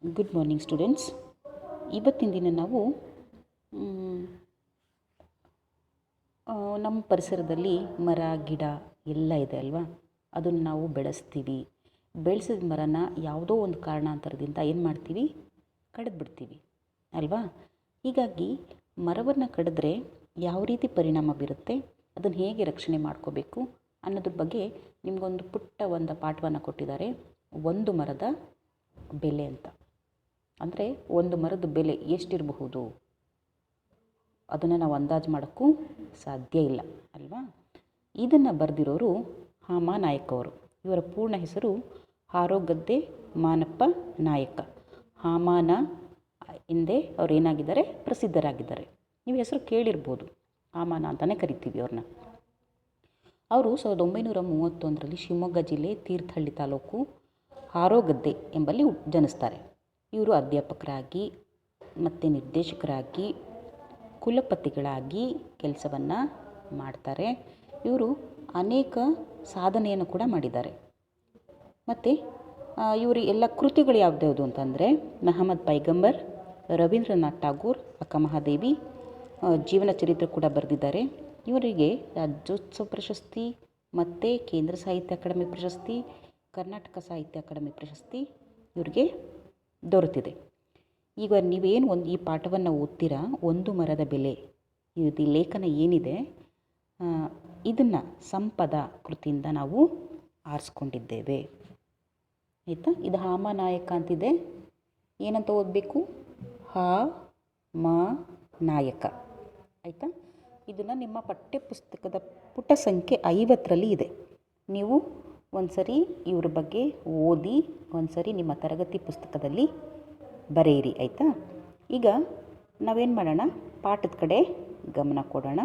Good morning students. ಇವತ್ತಿನ ದಿನ ನಾವು ನಮ್ಮ ಪರಿಸರದಲ್ಲಿ ಮರ ಗಿಡ ಎಲ್ಲ ಇದೆ ಅಲ್ವಾ, ಅದನ್ನು ನಾವು ಬೆಳೆಸ್ತೀವಿ. ಬೆಳೆಸಿದ ಮರನ ಯಾವುದೋ ಒಂದು ಕಾರಣಾಂತರದಿಂದ ಏನು ಮಾಡ್ತೀವಿ, ಕಡಿದ್ಬಿಡ್ತೀವಿ ಅಲ್ವಾ. ಹೀಗಾಗಿ ಮರವನ್ನು ಕಡಿದ್ರೆ ಯಾವ ರೀತಿ ಪರಿಣಾಮ ಬೀರುತ್ತೆ, ಅದನ್ನು ಹೇಗೆ ರಕ್ಷಣೆ ಮಾಡ್ಕೋಬೇಕು ಅನ್ನೋದ್ರ ಬಗ್ಗೆ ನಿಮಗೊಂದು ಪುಟ್ಟ ಒಂದು ಪಾಠವನ್ನು ಕೊಟ್ಟಿದ್ದಾರೆ. ಒಂದು ಮರದ ಬೆಲೆ ಅಂತ. ಅಂದರೆ ಒಂದು ಮರದ ಬೆಲೆ ಎಷ್ಟಿರಬಹುದು ಅದನ್ನು ನಾವು ಅಂದಾಜು ಮಾಡೋಕ್ಕೂ ಸಾಧ್ಯ ಇಲ್ಲ ಅಲ್ವಾ. ಇದನ್ನು ಬರೆದಿರೋರು ಹಾಮಾನಾಯಕ್ ಅವರು. ಇವರ ಪೂರ್ಣ ಹೆಸರು ಹಾರೋಗದ್ದೆ ಮಾನಪ್ಪ ನಾಯಕ. ಹಾಮಾನ ಹಿಂದೆ ಅವ್ರು ಏನಾಗಿದ್ದಾರೆ, ಪ್ರಸಿದ್ಧರಾಗಿದ್ದಾರೆ. ನೀವು ಹೆಸರು ಕೇಳಿರ್ಬೋದು, ಹಾಮಾನ ಅಂತಲೇ ಕರಿತೀವಿ ಅವ್ರನ್ನ. ಅವರು 1931ರಲ್ಲಿ ಶಿವಮೊಗ್ಗ ಜಿಲ್ಲೆ ತೀರ್ಥಹಳ್ಳಿ ತಾಲೂಕು ಹಾರೋಗದ್ದೆ ಎಂಬಲ್ಲಿ ಜನಿಸ್ತಾರೆ. ಇವರು ಅಧ್ಯಾಪಕರಾಗಿ ಮತ್ತು ನಿರ್ದೇಶಕರಾಗಿ ಕುಲಪತಿಗಳಾಗಿ ಕೆಲಸವನ್ನು ಮಾಡ್ತಾರೆ. ಇವರು ಅನೇಕ ಸಾಧನೆಯನ್ನು ಕೂಡ ಮಾಡಿದ್ದಾರೆ. ಮತ್ತು ಇವರು ಎಲ್ಲ ಕೃತಿಗಳು ಯಾವ್ದ್ಯಾವುದು ಅಂತಂದರೆ ಮಹಮ್ಮದ್ ಪೈಗಂಬರ್, ರವೀಂದ್ರನಾಥ್ ಠಾಗೂರ್, ಅಕ್ಕ ಮಹಾದೇವಿ ಜೀವನ ಚರಿತ್ರೆ ಕೂಡ ಬರೆದಿದ್ದಾರೆ. ಇವರಿಗೆ ರಾಜ್ಯೋತ್ಸವ ಪ್ರಶಸ್ತಿ ಮತ್ತು ಕೇಂದ್ರ ಸಾಹಿತ್ಯ ಅಕಾಡೆಮಿ ಪ್ರಶಸ್ತಿ, ಕರ್ನಾಟಕ ಸಾಹಿತ್ಯ ಅಕಾಡೆಮಿ ಪ್ರಶಸ್ತಿ ಇವರಿಗೆ ದೊರೆತಿದೆ. ಈಗ ನೀವೇನು ಈ ಪಾಠವನ್ನು ಓದ್ತೀರಾ, ಒಂದು ಮರದ ಬೆಲೆ, ಇದು ಲೇಖನ ಏನಿದೆ ಇದನ್ನು ಸಂಪದ ಕೃತಿಯಿಂದ ನಾವು ಆರಿಸ್ಕೊಂಡಿದ್ದೇವೆ ಆಯಿತಾ. ಇದು ಹಾಮಾನಾಯಕ ಅಂತಿದೆ, ಏನಂತ ಓದಬೇಕು, ಹಾ ಮ ನಾಯಕ ಆಯಿತಾ. ಇದನ್ನು ನಿಮ್ಮ ಪಠ್ಯಪುಸ್ತಕದ ಪುಟ ಸಂಖ್ಯೆ 50ರಲ್ಲಿ ಇದೆ. ನೀವು ಒಂದು ಸರಿ ಇವ್ರ ಬಗ್ಗೆ ಓದಿ ಒಂದು ಸರಿ ನಿಮ್ಮ ತರಗತಿ ಪುಸ್ತಕದಲ್ಲಿ ಬರೆಯಿರಿ ಆಯಿತಾ. ಈಗ ನಾವೇನು ಮಾಡೋಣ, ಪಾಠದ ಕಡೆ ಗಮನ ಕೊಡೋಣ.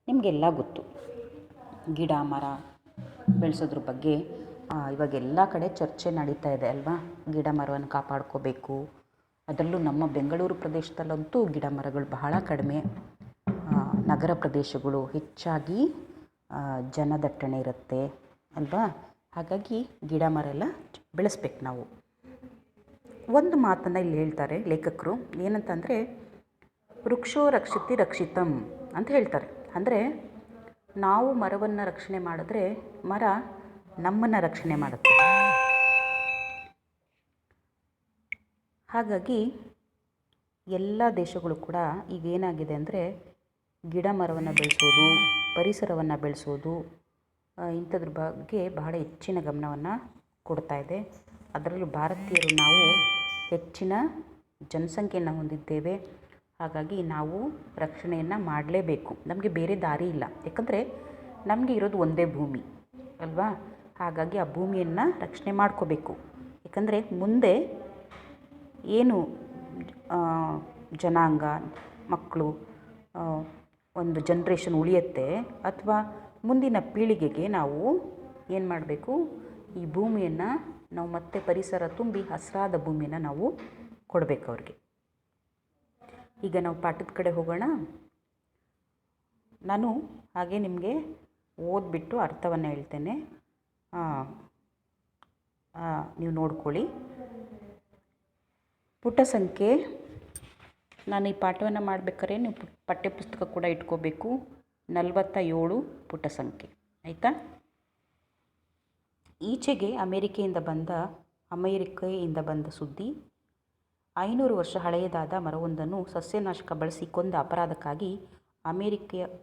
ನಿಮಗೆಲ್ಲ ಗೊತ್ತು, ಗಿಡ ಮರ ಬೆಳೆಸೋದ್ರ ಬಗ್ಗೆ ಇವಾಗೆಲ್ಲ ಕಡೆ ಚರ್ಚೆ ನಡೀತಾ ಇದೆ ಅಲ್ವಾ. ಗಿಡ ಮರವನ್ನು ಕಾಪಾಡ್ಕೋಬೇಕು. ಅದರಲ್ಲೂ ನಮ್ಮ ಬೆಂಗಳೂರು ಪ್ರದೇಶದಲ್ಲಂತೂ ಗಿಡ ಮರಗಳು ಬಹಳ ಕಡಿಮೆ. ನಗರ ಪ್ರದೇಶಗಳು ಹೆಚ್ಚಾಗಿ ಜನದಟ್ಟಣೆ ಇರುತ್ತೆ ಅಲ್ವಾ. ಹಾಗಾಗಿ ಗಿಡ ಮರ ಎಲ್ಲ ಬೆಳೆಸ್ಬೇಕು ನಾವು. ಒಂದು ಮಾತನ್ನು ಇಲ್ಲಿ ಹೇಳ್ತಾರೆ ಲೇಖಕರು, ಏನಂತಂದರೆ ವೃಕ್ಷೋ ರಕ್ಷಿತಿ ರಕ್ಷಿತಂ ಅಂತ ಹೇಳ್ತಾರೆ. ಅಂದರೆ ನಾವು ಮರವನ್ನು ರಕ್ಷಣೆ ಮಾಡಿದ್ರೆ ಮರ ನಮ್ಮನ್ನು ರಕ್ಷಣೆ ಮಾಡುತ್ತೆ. ಹಾಗಾಗಿ ಎಲ್ಲ ದೇಶಗಳು ಕೂಡ ಈಗ ಏನಾಗಿದೆ ಅಂದರೆ ಗಿಡ ಮರವನ್ನು ಬೆಳೆಸೋದು, ಪರಿಸರವನ್ನು ಬೆಳೆಸೋದು, ಇಂಥದ್ರ ಬಗ್ಗೆ ಬಹಳ ಹೆಚ್ಚಿನ ಗಮನವನ್ನು ಕೊಡ್ತಾ ಇದೆ. ಅದರಲ್ಲೂ ಭಾರತೀಯರು ನಾವು ಹೆಚ್ಚಿನ ಜನಸಂಖ್ಯೆಯನ್ನು ಹೊಂದಿದ್ದೇವೆ. ಹಾಗಾಗಿ ನಾವು ರಕ್ಷಣೆಯನ್ನು ಮಾಡಲೇಬೇಕು, ನಮಗೆ ಬೇರೆ ದಾರಿ ಇಲ್ಲ. ಯಾಕಂದರೆ ನಮಗೆ ಇರೋದು ಒಂದೇ ಭೂಮಿ ಅಲ್ವಾ. ಹಾಗಾಗಿ ಆ ಭೂಮಿಯನ್ನು ರಕ್ಷಣೆ ಮಾಡ್ಕೋಬೇಕು. ಯಾಕಂದರೆ ಮುಂದೆ ಏನು ಜನಾಂಗ, ಮಕ್ಕಳು, ಒಂದು ಜನ್ರೇಷನ್ ಉಳಿಯುತ್ತೆ ಅಥವಾ ಮುಂದಿನ ಪೀಳಿಗೆಗೆ ನಾವು ಏನು ಮಾಡಬೇಕು, ಈ ಭೂಮಿಯನ್ನು ನಾವು ಮತ್ತೆ ಪರಿಸರ ತುಂಬಿ ಹಸಿರಾದ ಭೂಮಿಯನ್ನು ನಾವು ಕೊಡಬೇಕು ಅವ್ರಿಗೆ. ಈಗ ನಾವು ಪಾಠದ ಕಡೆ ಹೋಗೋಣ. ನಾನು ಹಾಗೆ ನಿಮಗೆ ಓದ್ಬಿಟ್ಟು ಅರ್ಥವನ್ನು ಹೇಳ್ತೇನೆ, ನೀವು ನೋಡ್ಕೊಳ್ಳಿ. ಪುಟ ಸಂಖ್ಯೆ, ನಾನು ಈ ಪಾಠವನ್ನು ಮಾಡಬೇಕಾದ್ರೆ ನೀವು ಪಠ್ಯಪುಸ್ತಕ ಕೂಡ ಇಟ್ಕೋಬೇಕು. 47 ಪುಟ ಸಂಖ್ಯೆ ಆಯಿತಾ. ಈಚೆಗೆ ಅಮೇರಿಕೆಯಿಂದ ಬಂದ ಸುದ್ದಿ. 500 ವರ್ಷ ಹಳೆಯದಾದ ಮರವೊಂದನ್ನು ಸಸ್ಯನಾಶಕ ಬಳಸಿ ಕೊಂದ ಅಪರಾಧಕ್ಕಾಗಿ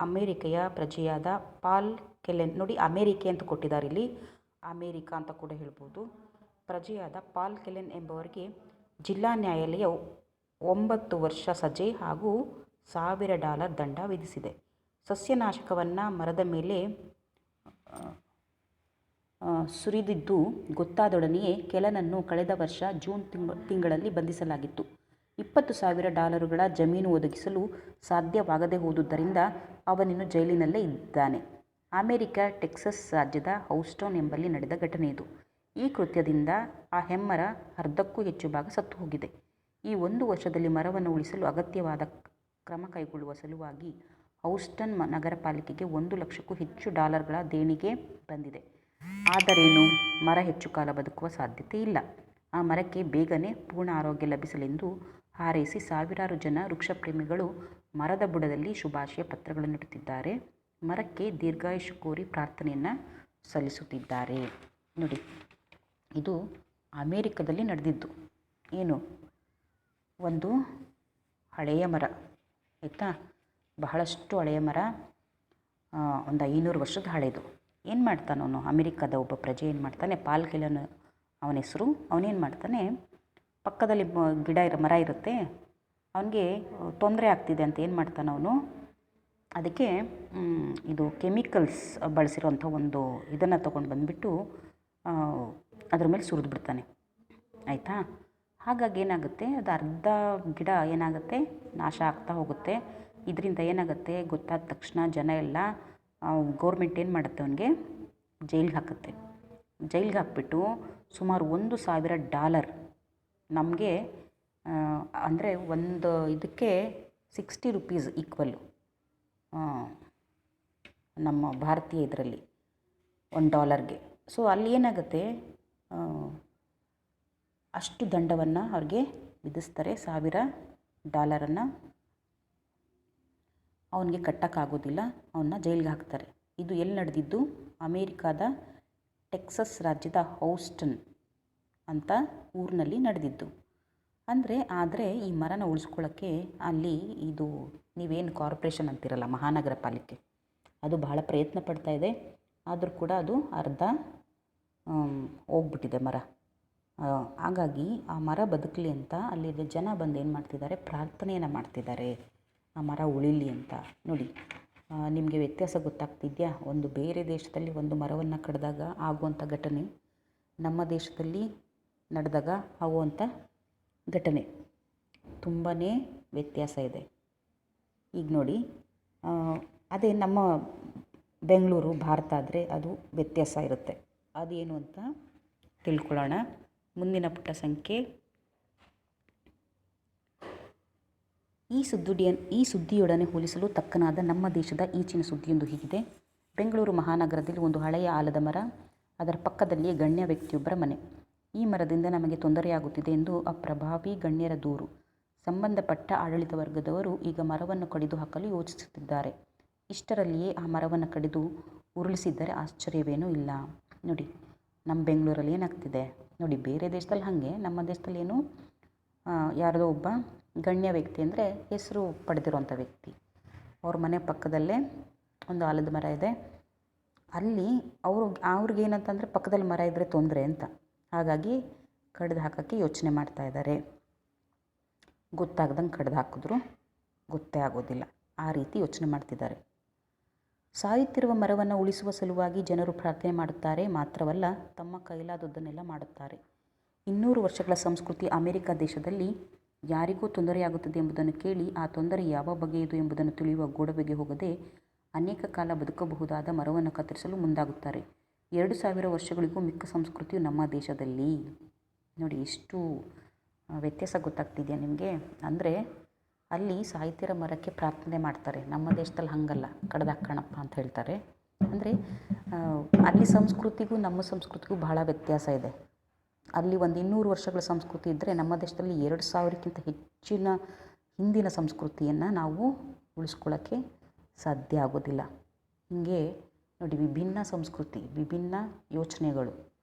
ಅಮೇರಿಕೆಯ ಪ್ರಜೆಯಾದ ಪಾಲ್ ಕೆಲೆನ್, ನೋಡಿ ಅಮೇರಿಕೆ ಅಂತ ಕೊಟ್ಟಿದ್ದಾರೆ ಇಲ್ಲಿ, ಅಮೇರಿಕಾ ಅಂತ ಕೂಡ ಹೇಳ್ಬೋದು. ಪ್ರಜೆಯಾದ ಪಾಲ್ ಕೆಲೆನ್ ಎಂಬವರಿಗೆ ಜಿಲ್ಲಾ ನ್ಯಾಯಾಲಯ 9 ವರ್ಷ ಸಜೆ ಹಾಗೂ $1000 ದಂಡ ವಿಧಿಸಿದೆ. ಸಸ್ಯನಾಶಕವನ್ನು ಮರದ ಮೇಲೆ ಸುರಿದಿದ್ದು ಗೊತ್ತಾದೊಡನೆಯೇ ಕೆಲೆನನ್ನು ಕಳೆದ ವರ್ಷ ಜೂನ್ ತಿಂಗಳಲ್ಲಿ ಬಂಧಿಸಲಾಗಿತ್ತು. $20,000 ಜಮೀನು ಒದಗಿಸಲು ಸಾಧ್ಯವಾಗದೇ ಹೋದುದರಿಂದ ಅವನಿನ್ನು ಜೈಲಿನಲ್ಲೇ ಇದ್ದಾನೆ. ಅಮೆರಿಕ ಟೆಕ್ಸಸ್ ರಾಜ್ಯದ ಹೌಸ್ಟನ್ ಎಂಬಲ್ಲಿ ನಡೆದ ಘಟನೆ ಇದು. ಈ ಕೃತ್ಯದಿಂದ ಆ ಹೆಮ್ಮರ ಅರ್ಧಕ್ಕೂ ಹೆಚ್ಚು ಭಾಗ ಸತ್ತು ಹೋಗಿದೆ. ಈ 1 ವರ್ಷದಲ್ಲಿ ಮರವನ್ನು ಉಳಿಸಲು ಅಗತ್ಯವಾದ ಕ್ರಮ ಕೈಗೊಳ್ಳುವ ಸಲುವಾಗಿ ಹೌಸ್ಟನ್ ನಗರ ಪಾಲಿಕೆಗೆ $1 ಲಕ್ಷಕ್ಕೂ ಹೆಚ್ಚು ದೇಣಿಗೆ ಬಂದಿದೆ. ಆದರೇನು, ಮರ ಹೆಚ್ಚು ಕಾಲ ಬದುಕುವ ಸಾಧ್ಯತೆ ಇಲ್ಲ. ಆ ಮರಕ್ಕೆ ಬೇಗನೆ ಪೂರ್ಣ ಆರೋಗ್ಯ ಲಭಿಸಲೆಂದು ಹಾರೈಸಿ ಸಾವಿರಾರು ಜನ ವೃಕ್ಷಪ್ರೇಮಿಗಳು ಮರದ ಬುಡದಲ್ಲಿ ಶುಭಾಶಯ ಪತ್ರಗಳನ್ನು ಇಡುತ್ತಿದ್ದಾರೆ. ಮರಕ್ಕೆ ದೀರ್ಘಾಯುಷ್ಯ ಕೋರಿ ಪ್ರಾರ್ಥನೆಯನ್ನು ಸಲ್ಲಿಸುತ್ತಿದ್ದಾರೆ. ನೋಡಿ, ಇದು ಅಮೇರಿಕದಲ್ಲಿ ನಡೆದಿದ್ದು. ಏನು, ಒಂದು ಹಳೆಯ ಮರ ಆಯಿತಾ, ಬಹಳಷ್ಟು ಹಳೆಯ ಮರ, ಒಂದು 500 ವರ್ಷದ ಹಳೆಯದು. ಏನು ಮಾಡ್ತಾನೆ ಅವನು, ಅಮೇರಿಕಾದ ಒಬ್ಬ ಪ್ರಜೆ ಏನು ಮಾಡ್ತಾನೆ, ಪಾಲ್ ಗೆಲನ್ ಅವನ ಹೆಸರು. ಅವನೇನು ಮಾಡ್ತಾನೆ, ಪಕ್ಕದಲ್ಲಿ ಮರ ಇರುತ್ತೆ, ಅವನಿಗೆ ತೊಂದರೆ ಆಗ್ತಿದೆ ಅಂತ ಏನು ಮಾಡ್ತಾನೆ ಅವನು, ಅದಕ್ಕೆ ಇದು ಕೆಮಿಕಲ್ಸ್ ಬಳಸಿರೋಂಥ ಒಂದು ಇದನ್ನು ತೊಗೊಂಡು ಬಂದುಬಿಟ್ಟು ಅದ್ರ ಮೇಲೆ ಸುರಿದು ಬಿಡ್ತಾನೆ ಆಯಿತಾ. ಹಾಗಾಗಿ ಏನಾಗುತ್ತೆ, ಅದು ಅರ್ಧ ಗಿಡ ಏನಾಗುತ್ತೆ, ನಾಶ ಆಗ್ತಾ ಹೋಗುತ್ತೆ. ಇದರಿಂದ ಏನಾಗುತ್ತೆ ಗೊತ್ತಾದ ತಕ್ಷಣ ಜನ ಎಲ್ಲ ಗೌರ್ಮೆಂಟ್ ಏನು ಮಾಡುತ್ತೆ, ಅವನಿಗೆ ಜೈಲಿಗೆ ಹಾಕುತ್ತೆ. ಜೈಲಿಗೆ ಹಾಕ್ಬಿಟ್ಟು ಸುಮಾರು $1,000 ನಮಗೆ ಅಂದರೆ ಒಂದು ಇದಕ್ಕೆ ₹60 ಈಕ್ವಲ್ಲು ನಮ್ಮ ಭಾರತೀಯ ಇದರಲ್ಲಿ $1ಗೆ. ಸೊ ಅಲ್ಲಿ ಏನಾಗುತ್ತೆ, ಅಷ್ಟು ದಂಡವನ್ನು ಅವ್ರಿಗೆ ವಿಧಿಸ್ತಾರೆ. $1,000 ಅವನಿಗೆ ಕಟ್ಟೋಕ್ಕಾಗೋದಿಲ್ಲ, ಅವನ್ನ ಜೈಲಿಗೆ ಹಾಕ್ತಾರೆ. ಇದು ಎಲ್ಲಿ ನಡೆದಿದ್ದು, ಅಮೇರಿಕಾದ ಟೆಕ್ಸಸ್ ರಾಜ್ಯದ ಹೌಸ್ಟನ್ ಅಂತ ಊರಿನಲ್ಲಿ ನಡೆದಿದ್ದು. ಆದರೆ ಈ ಮರನ ಉಳಿಸ್ಕೊಳ್ಳೋಕ್ಕೆ ಅಲ್ಲಿ ಇದು ನೀವೇನು ಕಾರ್ಪೊರೇಷನ್ ಅಂತಿರಲ್ಲ, ಮಹಾನಗರ ಪಾಲಿಕೆ, ಅದು ಬಹಳ ಪ್ರಯತ್ನ ಪಡ್ತಾಯಿದೆ. ಆದರೂ ಕೂಡ ಅದು ಅರ್ಧ ಹೋಗ್ಬಿಟ್ಟಿದೆ ಮರ. ಹಾಗಾಗಿ ಆ ಮರ ಬದುಕಲಿ ಅಂತ ಅಲ್ಲಿದ್ದ ಜನ ಬಂದು ಏನು ಮಾಡ್ತಿದ್ದಾರೆ, ಪ್ರಾರ್ಥನೆಯನ್ನು ಮಾಡ್ತಿದ್ದಾರೆ ಆ ಮರ ಉಳಿಲಿ ಅಂತ. ನೋಡಿ, ನಿಮಗೆ ವ್ಯತ್ಯಾಸ ಗೊತ್ತಾಗ್ತಿದೆಯಾ? ಒಂದು ಬೇರೆ ದೇಶದಲ್ಲಿ ಒಂದು ಮರವನ್ನು ಕಡಿದಾಗ ಆಗುವಂಥ ಘಟನೆ, ನಮ್ಮ ದೇಶದಲ್ಲಿ ನಡೆದಾಗ ಆಗುವಂಥ ಘಟನೆ ತುಂಬಾ ವ್ಯತ್ಯಾಸ ಇದೆ. ಈಗ ನೋಡಿ, ಅದೇ ನಮ್ಮ ಬೆಂಗಳೂರು ಭಾರತ ಆದರೆ ಅದು ವ್ಯತ್ಯಾಸ ಇರುತ್ತೆ. ಅದೇನು ಅಂತ ತಿಳ್ಕೊಳ್ಳೋಣ. ಮುಂದಿನ ಪುಟ ಸಂಖ್ಯೆ. ಈ ಸುದ್ದಿಯೊಡನೆ ಹೋಲಿಸಲು ತಕ್ಕನಾದ ನಮ್ಮ ದೇಶದ ಈಚಿನ ಸುದ್ದಿಯೊಂದು ಹೀಗಿದೆ. ಬೆಂಗಳೂರು ಮಹಾನಗರದಲ್ಲಿ ಒಂದು ಹಳೆಯ ಆಲದ ಮರ, ಅದರ ಪಕ್ಕದಲ್ಲಿಯೇ ಗಣ್ಯ ವ್ಯಕ್ತಿಯೊಬ್ಬರ ಮನೆ. ಈ ಮರದಿಂದ ನಮಗೆ ತೊಂದರೆಯಾಗುತ್ತಿದೆ ಎಂದು ಅಪ್ರಭಾವಿ ಗಣ್ಯರ ದೂರು. ಸಂಬಂಧಪಟ್ಟ ಆಡಳಿತ ವರ್ಗದವರು ಈಗ ಮರವನ್ನು ಕಡಿದು ಹಾಕಲು ಯೋಚಿಸುತ್ತಿದ್ದಾರೆ. ಇಷ್ಟರಲ್ಲಿಯೇ ಆ ಮರವನ್ನು ಕಡಿದು ಉರುಳಿಸಿದ್ದರೆ ಆಶ್ಚರ್ಯವೇನೂ ಇಲ್ಲ. ನೋಡಿ, ನಮ್ಮ ಬೆಂಗಳೂರಲ್ಲಿ ಏನಾಗ್ತಿದೆ ನೋಡಿ. ಬೇರೆ ದೇಶದಲ್ಲಿ ಹಾಗೆ, ನಮ್ಮ ದೇಶದಲ್ಲಿ ಏನು, ಯಾರದೋ ಒಬ್ಬ ಗಣ್ಯ ವ್ಯಕ್ತಿ ಅಂದರೆ ಹೆಸರು ಪಡೆದಿರೋಂಥ ವ್ಯಕ್ತಿ, ಅವ್ರ ಮನೆ ಪಕ್ಕದಲ್ಲೇ ಒಂದು ಆಲದ ಮರ ಇದೆ. ಅಲ್ಲಿ ಅವ್ರಿಗೇನಂತಂದರೆ ಪಕ್ಕದಲ್ಲಿ ಮರ ಇದ್ದರೆ ತೊಂದರೆ ಅಂತ, ಹಾಗಾಗಿ ಕಡ್ದು ಹಾಕೋಕ್ಕೆ ಯೋಚನೆ ಮಾಡ್ತಾಯಿದ್ದಾರೆ. ಗೊತ್ತಾಗ್ದಂಗೆ ಕಡ್ದು ಹಾಕಿದ್ರು ಗೊತ್ತೇ ಆಗೋದಿಲ್ಲ, ಆ ರೀತಿ ಯೋಚನೆ ಮಾಡ್ತಿದ್ದಾರೆ. ಸಾಯುತ್ತಿರುವ ಮರವನ್ನು ಉಳಿಸುವ ಸಲುವಾಗಿ ಜನರು ಪ್ರಾರ್ಥನೆ ಮಾಡುತ್ತಾರೆ ಮಾತ್ರವಲ್ಲ, ತಮ್ಮ ಕೈಲಾದದ್ದನ್ನೆಲ್ಲ ಮಾಡುತ್ತಾರೆ. 200 ವರ್ಷಗಳ ಸಂಸ್ಕೃತಿ ಅಮೆರಿಕ ದೇಶದಲ್ಲಿ ಯಾರಿಗೂ ತೊಂದರೆಯಾಗುತ್ತದೆ ಎಂಬುದನ್ನು ಕೇಳಿ ಆ ತೊಂದರೆ ಯಾವ ಬಗೆಯದು ಎಂಬುದನ್ನು ತಿಳಿಯುವ ಗೋಡವೆಗೆ ಹೋಗದೆ ಅನೇಕ ಕಾಲ ಬದುಕಬಹುದಾದ ಮರವನ್ನು ಕತ್ತರಿಸಲು ಮುಂದಾಗುತ್ತಾರೆ. 2000 ವರ್ಷಗಳಿಗೂ ಮಿಕ್ಕ ಸಂಸ್ಕೃತಿಯು ನಮ್ಮ ದೇಶದಲ್ಲಿ. ನೋಡಿ, ಎಷ್ಟು ವ್ಯತ್ಯಾಸ ಗೊತ್ತಾಗ್ತಿದೆಯಾ ನಿಮಗೆ? ಅಂದರೆ ಅಲ್ಲಿ ಸಾಹಿತ್ಯರ ಮರಕ್ಕೆ ಪ್ರಾರ್ಥನೆ ಮಾಡ್ತಾರೆ, ನಮ್ಮ ದೇಶದಲ್ಲಿ ಹಾಗಲ್ಲ, ಕಡ್ದಾಕಣಪ್ಪ ಅಂತ ಹೇಳ್ತಾರೆ. ಅಂದರೆ ಅಲ್ಲಿ ಸಂಸ್ಕೃತಿಗೂ ನಮ್ಮ ಸಂಸ್ಕೃತಿಗೂ ಬಹಳ ವ್ಯತ್ಯಾಸ ಇದೆ. ಅಲ್ಲಿ ಒಂದು 200 ವರ್ಷಗಳ ಸಂಸ್ಕೃತಿ ಇದ್ದರೆ, ನಮ್ಮ ದೇಶದಲ್ಲಿ 2000ಕ್ಕಿಂತ ಹೆಚ್ಚಿನ ಹಿಂದಿನ ಸಂಸ್ಕೃತಿಯನ್ನು ನಾವು ಉಳಿಸ್ಕೊಳ್ಳೋಕ್ಕೆ ಸಾಧ್ಯ ಆಗೋದಿಲ್ಲ. ಹೀಗೆ ನೋಡಿ, ವಿಭಿನ್ನ ಸಂಸ್ಕೃತಿ, ವಿಭಿನ್ನ ಯೋಚನೆಗಳು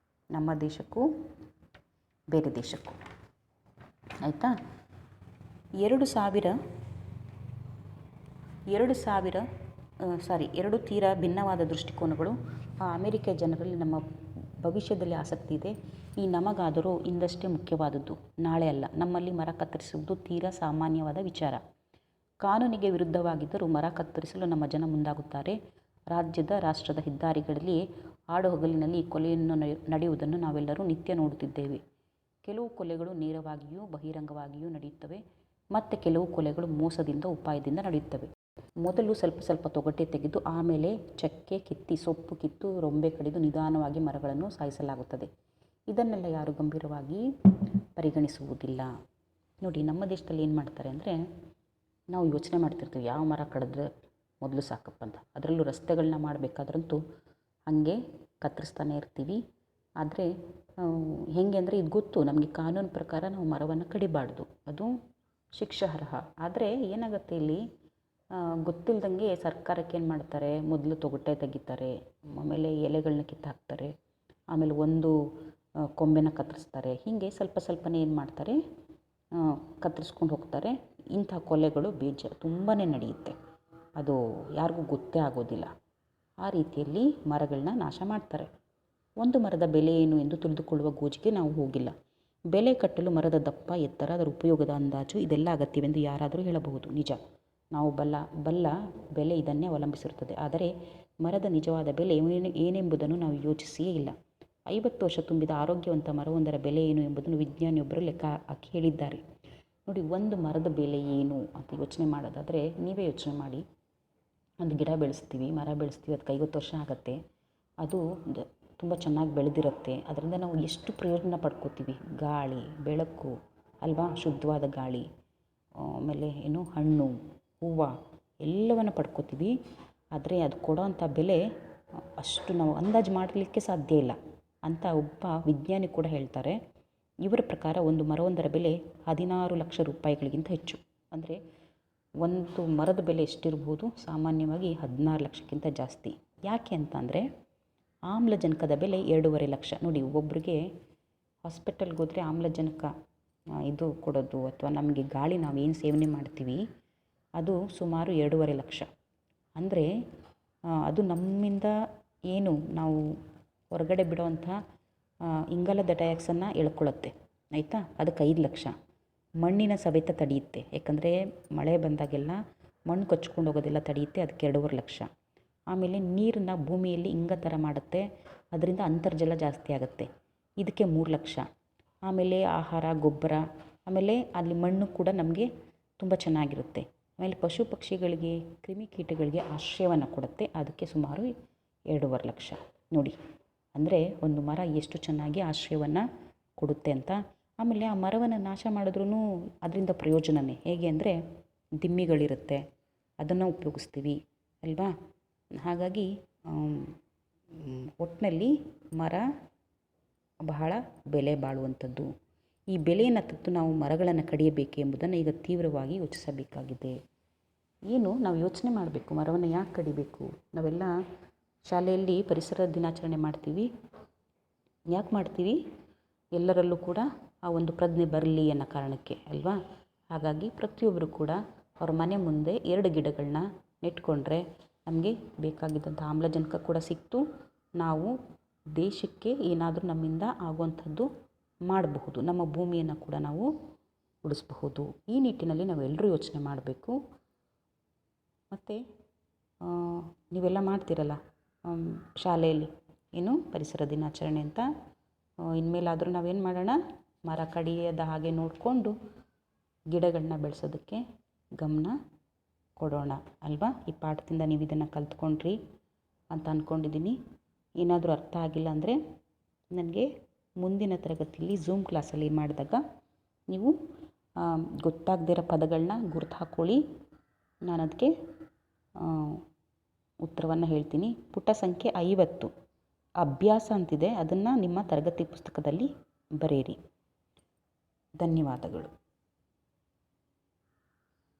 ನಮ್ಮ ದೇಶಕ್ಕೂ ಬೇರೆ ದೇಶಕ್ಕೂ. ಆಯಿತಾ? 2 ತೀರಾ ಭಿನ್ನವಾದ ದೃಷ್ಟಿಕೋನಗಳು ಆ ಅಮೆರಿಕ ಜನರಲ್ಲಿ ನಮ್ಮ ಭವಿಷ್ಯದಲ್ಲಿ ಆಸಕ್ತಿ ಇದೆ. ಈ ನಮಗಾದರೂ ಇಂದಷ್ಟೇ ಮುಖ್ಯವಾದದ್ದು, ನಾಳೆ ಅಲ್ಲ. ನಮ್ಮಲ್ಲಿ ಮರ ಕತ್ತರಿಸುವುದು ತೀರಾ ಸಾಮಾನ್ಯವಾದ ವಿಚಾರ. ಕಾನೂನಿಗೆ ವಿರುದ್ಧವಾಗಿದ್ದರೂ ಮರ ಕತ್ತರಿಸಲು ನಮ್ಮ ಜನ ಮುಂದಾಗುತ್ತಾರೆ. ರಾಷ್ಟ್ರದ ಹೆದ್ದಾರಿಗಳಲ್ಲಿ ಆಡುಹಗಲಿನಲ್ಲಿ ಕೊಲೆಯನ್ನು ನಡೆಯುವುದನ್ನು ನಾವೆಲ್ಲರೂ ನಿತ್ಯ ನೋಡುತ್ತಿದ್ದೇವೆ. ಕೆಲವು ಕೊಲೆಗಳು ನೇರವಾಗಿಯೂ ಬಹಿರಂಗವಾಗಿಯೂ ನಡೆಯುತ್ತವೆ, ಮತ್ತು ಕೆಲವು ಕೊಲೆಗಳು ಮೋಸದಿಂದ ಉಪಾಯದಿಂದ ನಡೆಯುತ್ತವೆ. ಮೊದಲು ಸ್ವಲ್ಪ ತೊಗಟೆ ತೆಗೆದು ಆಮೇಲೆ ಚಕ್ಕೆ ಕಿತ್ತಿ, ಸೊಪ್ಪು ಕಿತ್ತು, ರೊಂಬೆ ಕಡಿದು ನಿಧಾನವಾಗಿ ಮರಗಳನ್ನು ಸಾಯಿಸಲಾಗುತ್ತದೆ. ಇದನ್ನೆಲ್ಲ ಯಾರು ಗಂಭೀರವಾಗಿ ಪರಿಗಣಿಸುವುದಿಲ್ಲ. ನೋಡಿ, ನಮ್ಮ ದೇಶದಲ್ಲಿ ಏನು ಮಾಡ್ತಾರೆ ಅಂದರೆ, ನಾವು ಯೋಚನೆ ಮಾಡ್ತಿರ್ತೀವಿ ಯಾವ ಮರ ಕಡಿದ್ರೆ ಮೊದಲು ಸಾಕಪ್ಪ ಅಂತ. ಅದರಲ್ಲೂ ರಸ್ತೆಗಳನ್ನ ಮಾಡಬೇಕಾದ್ರಂತೂ ಹಾಗೆ ಕತ್ತರಿಸ್ತಾನೆ ಇರ್ತೀವಿ. ಆದರೆ ಹೇಗೆ ಅಂದರೆ ಇದು ಗೊತ್ತು ನಮಗೆ, ಕಾನೂನು ಪ್ರಕಾರ ನಾವು ಮರವನ್ನು ಕಡಿಬಾರ್ದು, ಅದು ಶಿಕ್ಷಾರ್ಹ. ಆದರೆ ಏನಾಗುತ್ತೆ ಇಲ್ಲಿ, ಗೊತ್ತಿಲ್ಲದಂಗೆ ಸರ್ಕಾರಕ್ಕೆ ಏನು ಮಾಡ್ತಾರೆ, ಮೊದಲು ತೊಗಟೆ ತೆಗಿತಾರೆ, ಆಮೇಲೆ ಎಲೆಗಳನ್ನ ಕಿತ್ತು ಹಾಕ್ತಾರೆ, ಆಮೇಲೆ ಒಂದು ಕೊಂಬೆನ ಕತ್ತರಿಸ್ತಾರೆ. ಹೀಗೆ ಸ್ವಲ್ಪ ಸ್ವಲ್ಪನೇ ಏನು ಮಾಡ್ತಾರೆ, ಕತ್ತರಿಸ್ಕೊಂಡು ಹೋಗ್ತಾರೆ. ಇಂಥ ಕೊಲೆಗಳು ತುಂಬಾ ನಡೆಯುತ್ತೆ, ಅದು ಯಾರಿಗೂ ಗೊತ್ತೇ ಆಗೋದಿಲ್ಲ. ಆ ರೀತಿಯಲ್ಲಿ ಮರಗಳನ್ನ ನಾಶ ಮಾಡ್ತಾರೆ. ಒಂದು ಮರದ ಬೆಲೆ ಏನು ಎಂದು ತಿಳಿದುಕೊಳ್ಳುವ ಗೋಜಿಗೆ ನಾವು ಹೋಗಿಲ್ಲ. ಬೆಲೆ ಕಟ್ಟಲು ಮರದ ದಪ್ಪ, ಎತ್ತರ, ಅದರ ಉಪಯೋಗದ ಅಂದಾಜು ಇದೆಲ್ಲ ಅಗತ್ಯವೆಂದು ಯಾರಾದರೂ ಹೇಳಬಹುದು. ನಿಜ, ನಾವು ಬಲ್ಲ ಬೆಲೆ ಇದನ್ನೇ ಅವಲಂಬಿಸಿರುತ್ತದೆ. ಆದರೆ ಮರದ ನಿಜವಾದ ಬೆಲೆ ಏನೆಂಬುದನ್ನು ನಾವು ಯೋಚಿಸಿಯೇ ಇಲ್ಲ. 50 ವರ್ಷ ತುಂಬಿದ ಆರೋಗ್ಯವಂತ ಮರವೊಂದರ ಬೆಲೆ ಏನು ಎಂಬುದನ್ನು ವಿಜ್ಞಾನಿಯೊಬ್ಬರು ಲೆಕ್ಕ ಹಾಕಿ ಹೇಳಿದ್ದಾರೆ. ನೋಡಿ, ಒಂದು ಮರದ ಬೆಲೆ ಏನು ಅಂತ ಯೋಚನೆ ಮಾಡೋದಾದರೆ ನೀವೇ ಯೋಚನೆ ಮಾಡಿ. ಒಂದು ಗಿಡ ಬೆಳೆಸ್ತೀವಿ, ಮರ ಬೆಳೆಸ್ತೀವಿ, ಅದಕ್ಕೆ 50 ವರ್ಷ ಆಗುತ್ತೆ. ಅದು ತುಂಬ ಚೆನ್ನಾಗಿ ಬೆಳೆದಿರುತ್ತೆ. ಅದರಿಂದ ನಾವು ಎಷ್ಟು ಪ್ರಯೋಜನ ಪಡ್ಕೋತೀವಿ. ಗಾಳಿ, ಬೆಳಕು ಅಲ್ವಾ, ಶುದ್ಧವಾದ ಗಾಳಿ, ಆಮೇಲೆ ಹಣ್ಣು, ಹೂವು ಎಲ್ಲವನ್ನು ಪಡ್ಕೋತೀವಿ. ಆದರೆ ಅದು ಕೊಡೋವಂಥ ಬೆಲೆ ಅಷ್ಟು ನಾವು ಅಂದಾಜು ಮಾಡಲಿಕ್ಕೆ ಸಾಧ್ಯ ಇಲ್ಲ ಅಂತ ಒಬ್ಬ ವಿಜ್ಞಾನಿ ಕೂಡ ಹೇಳ್ತಾರೆ. ಇವರ ಪ್ರಕಾರ ಒಂದು ಮರವೊಂದರ ಬೆಲೆ 16 ಲಕ್ಷ ರೂಪಾಯಿಗಳಿಗಿಂತ ಹೆಚ್ಚು. ಅಂದರೆ ಒಂದು ಮರದ ಬೆಲೆ ಎಷ್ಟಿರ್ಬೋದು, ಸಾಮಾನ್ಯವಾಗಿ 16 ಲಕ್ಷಕ್ಕಿಂತ ಜಾಸ್ತಿ. ಯಾಕೆ ಅಂತ ಅಂದರೆ ಆಮ್ಲಜನಕದ ಬೆಲೆ 2.5 ಲಕ್ಷ. ನೋಡಿ, ಒಬ್ಬೊಬ್ಬರಿಗೆ ಹಾಸ್ಪಿಟಲ್ಗೆ ಹೋದರೆ ಆಮ್ಲಜನಕ ಇದು ಕೊಡೋದು ಅಥವಾ ನಮಗೆ ಗಾಳಿ ನಾವೇನು ಸೇವನೆ ಮಾಡ್ತೀವಿ ಅದು ಸುಮಾರು 2.5 ಲಕ್ಷ. ಅಂದರೆ ಅದು ನಮ್ಮಿಂದ ಏನು ನಾವು ಹೊರಗಡೆ ಬಿಡುವಂಥ ಇಂಗಾಲದ ಡೈಆಕ್ಸೈಡನ್ನು ಎಳ್ಕೊಳ್ಳುತ್ತೆ, ಆಯಿತಾ, ಅದಕ್ಕೆ 5 ಲಕ್ಷ. ಮಣ್ಣಿನ ಸವೆತ ತಡೆಯುತ್ತೆ, ಯಾಕಂದರೆ ಮಳೆ ಬಂದಾಗೆಲ್ಲ ಮಣ್ಣು ಕೊಚ್ಕೊಂಡು ಹೋಗೋದೆಲ್ಲ ತಡೆಯುತ್ತೆ, ಅದಕ್ಕೆ 2.5 ಲಕ್ಷ. ಆಮೇಲೆ ನೀರನ್ನು ಭೂಮಿಯಲ್ಲಿ ಇಂಗ ಥರ ಮಾಡುತ್ತೆ, ಅದರಿಂದ ಅಂತರ್ಜಲ ಜಾಸ್ತಿ ಆಗುತ್ತೆ, ಇದಕ್ಕೆ 3 ಲಕ್ಷ. ಆಮೇಲೆ ಆಹಾರ, ಗೊಬ್ಬರ, ಆಮೇಲೆ ಅಲ್ಲಿ ಮಣ್ಣು ಕೂಡ ನಮಗೆ ತುಂಬ ಚೆನ್ನಾಗಿರುತ್ತೆ. ಆಮೇಲೆ ಪಶು ಪಕ್ಷಿಗಳಿಗೆ, ಕ್ರಿಮಿಕೀಟಗಳಿಗೆ ಆಶ್ರಯವನ್ನು ಕೊಡುತ್ತೆ, ಅದಕ್ಕೆ ಸುಮಾರು 2.5 ಲಕ್ಷ. ನೋಡಿ, ಅಂದರೆ ಒಂದು ಮರ ಎಷ್ಟು ಚೆನ್ನಾಗಿ ಆಶ್ರಯವನ್ನು ಕೊಡುತ್ತೆ ಅಂತ. ಆಮೇಲೆ ಆ ಮರವನ್ನು ನಾಶ ಮಾಡಿದ್ರೂ ಅದರಿಂದ ಪ್ರಯೋಜನವೇ. ಹೇಗೆ ಅಂದರೆ ದಿಮ್ಮಿಗಳಿರುತ್ತೆ, ಅದನ್ನು ಉಪಯೋಗಿಸ್ತೀವಿ ಅಲ್ವಾ. ಹಾಗಾಗಿ ಒಟ್ಟಿನಲ್ಲಿ ಮರ ಬಹಳ ಬೆಲೆ ಬಾಳುವಂಥದ್ದು. ಈ ಬೆಲೆಯನ್ನು ತತ್ತು ನಾವು ಮರಗಳನ್ನು ಕಡಿಯಬೇಕು ಎಂಬುದನ್ನು ಈಗ ತೀವ್ರವಾಗಿ ಯೋಚಿಸಬೇಕಾಗಿದೆ. ಏನು ನಾವು ಯೋಚನೆ ಮಾಡಬೇಕು, ಮರವನ್ನು ಯಾಕೆ ಕಡಿಬೇಕು? ನಾವೆಲ್ಲ ಶಾಲೆಯಲ್ಲಿ ಪರಿಸರ ದಿನಾಚರಣೆ ಮಾಡ್ತೀವಿ. ಯಾಕೆ ಮಾಡ್ತೀವಿ? ಎಲ್ಲರಲ್ಲೂ ಕೂಡ ಆ ಒಂದು ಪ್ರಜ್ಞೆ ಬರಲಿ ಅನ್ನೋ ಕಾರಣಕ್ಕೆ ಅಲ್ವಾ. ಹಾಗಾಗಿ ಪ್ರತಿಯೊಬ್ಬರು ಕೂಡ ಅವ್ರ ಮನೆ ಮುಂದೆ 2 ಗಿಡಗಳನ್ನ ನೆಟ್ಕೊಂಡ್ರೆ ನಮಗೆ ಬೇಕಾಗಿದ್ದಂಥ ಆಮ್ಲಜನಕ ಕೂಡ ಸಿಕ್ತು, ನಾವು ದೇಶಕ್ಕೆ ಏನಾದರೂ ನಮ್ಮಿಂದ ಆಗುವಂಥದ್ದು ಮಾಡಬಹುದು, ನಮ್ಮ ಭೂಮಿಯನ್ನು ಕೂಡ ನಾವು ಉಳಿಸಬಹುದು. ಈ ನಿಟ್ಟಿನಲ್ಲಿ ನಾವೆಲ್ಲರೂ ಯೋಚನೆ ಮಾಡಬೇಕು. ಮತ್ತು ನೀವೆಲ್ಲ ಮಾಡ್ತೀರಲ್ಲ ಶಾಲೆಯಲ್ಲಿ ಪರಿಸರ ದಿನಾಚರಣೆ ಅಂತ, ಇನ್ಮೇಲಾದರೂ ನಾವೇನು ಮಾಡೋಣ, ಮರ ಕಡಿಯದ ಹಾಗೆ ನೋಡಿಕೊಂಡು ಗಿಡಗಳನ್ನ ಬೆಳೆಸೋದಕ್ಕೆ ಗಮನ ಕೊಡೋಣ ಅಲ್ವಾ. ಈ ಪಾಠದಿಂದ ನೀವು ಇದನ್ನು ಕಲ್ತ್ಕೊಂಡ್ರಿ ಅಂತ ಅಂದ್ಕೊಂಡಿದ್ದೀನಿ. ಏನಾದರೂ ಅರ್ಥ ಆಗಿಲ್ಲ ಅಂದರೆ ನನಗೆ ಮುಂದಿನ ತರಗತಿಯಲ್ಲಿ ಝೂಮ್ ಕ್ಲಾಸಲ್ಲಿ ಮಾಡಿದಾಗ ನೀವು ಗೊತ್ತಾಗದೇ ಇರೋ ಪದಗಳನ್ನ ಗುರ್ತು ಹಾಕ್ಕೊಳ್ಳಿ, ನಾನು ಅದಕ್ಕೆ ಉತ್ತರವನ್ನು ಹೇಳ್ತೀನಿ. ಪುಟ ಸಂಖ್ಯೆ 50 ಅಭ್ಯಾಸ ಅಂತಿದೆ, ಅದನ್ನು ನಿಮ್ಮ ತರಗತಿ ಪುಸ್ತಕದಲ್ಲಿ ಬರೆಯಿರಿ. ಧನ್ಯವಾದಗಳು.